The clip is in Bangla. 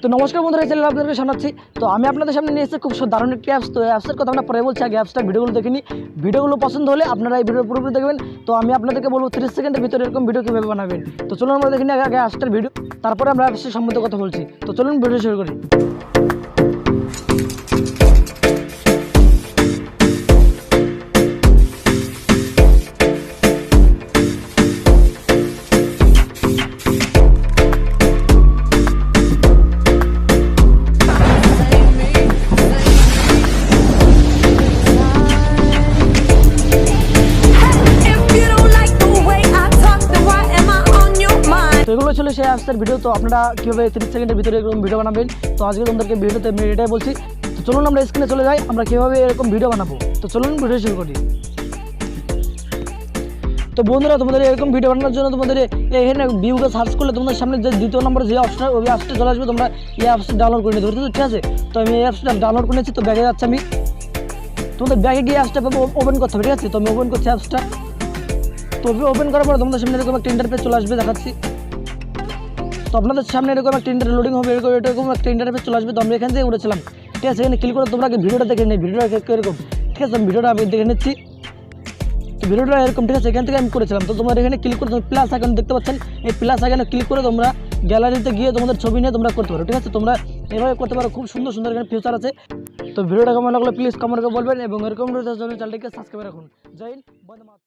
তো নমস্কার বন্ধুরা, এই চ্যানেলে আপনাদেরকে জানাচ্ছি। তো আমি আপনাদের সামনে নিয়ে এসেছি খুব দারুণ একটি অ্যাপস। তো এই অ্যাপসের কথা আমরা পরে বলছি, আগে অ্যাপসটার ভিডিওগুলো দেখে নিই। ভিডিওগুলো পছন্দ হলে আপনারা এই ভিডিও পুরোপুরি দেখবেন। তো আমি আপনাদেরকে বলবো 30 সেকেন্ডের ভিতরে এরকম ভিডিও কীভাবে বানাবেন। তো চলুন আমরা দেখে নিই আগে অ্যাপসটার ভিডিও, তারপরে আমরা অ্যাপসের সম্বন্ধে কথা বলছি। তো চলুন ভিডিও শুরু করি। তো এগুলো ছিল সেই অ্যাপসের ভিডিও। তো আপনারা কীভাবে 30 সেকেন্ডের ভিতরে এরকম ভিডিও বানাবেন, তো আজকে তোমাদেরকে ভিডিওতে আমি এটাই বলছি। তো চলুন আমরা স্ক্রিনে চলে যাই, আমরা কীভাবে এরকম ভিডিও বানাবো। তো চলুন ভিডিও শুরু করি। তো বন্ধুরা, তোমাদের এরকম ভিডিও বানানোর জন্য তোমাদের এখানে বিউগো সার্চ করলে তোমাদের সামনে যে দ্বিতীয় নম্বরে যে অপশন, ওই অ্যাপসটা চলে আসবে। তোমরা এই অ্যাপসটা ডাউনলোড করে নিতে পারো, ঠিক আছে। তো আমি এই অ্যাপসটা ডাউনলোড করে নিচ্ছি। তো ব্যাগে যাচ্ছি আমি। তোমাদের ব্যাগে গিয়ে অ্যাপসটা ওপেন করতে হবে, ঠিক আছে। তো আমি ওপেন করছি অ্যাপসটা। তো ওপেন করার পরে তোমাদের সামনে এরকম একটা ইন্টারফেস চলে আসবে, দেখাচ্ছি। তো আপনাদের সামনে এরকম একটা লোডিং হবে, এরকম একটা ইন্টারফেস চলে আসবে। তো আমি এখান থেকে উঠেছিলাম, ঠিক আছে। এখানে ক্লিক করে তোমরা ভিডিওটা দেখে নিই, ভিডিওটা এরকম, ঠিক আছে। আমি ভিডিওটা আমি দেখে নিচ্ছি। তো ভিডিওটা এরকম, ঠিক আছে। এখান থেকে আমি করেছিলাম। তো তোমরা এখানে ক্লিক করে প্লাস আইকন দেখতে পাচ্ছেন, এই প্লাস আইকনে ক্লিক করে তোমরা গ্যালারিতে গিয়ে তোমাদের ছবি নিয়ে তোমরা করতে পারো, ঠিক আছে। তোমরা এভাবে করতে পারো, খুব সুন্দর সুন্দর এখানে ফিচার আছে। তো ভিডিওটা কেমন লাগলো প্লিজ কমেন্ট করে বলবেন, এবং এরকম চ্যানেলটিকে সাবস্ক্রাইব রাখুন। জয় হিন্দ, বন্দে মাতরম।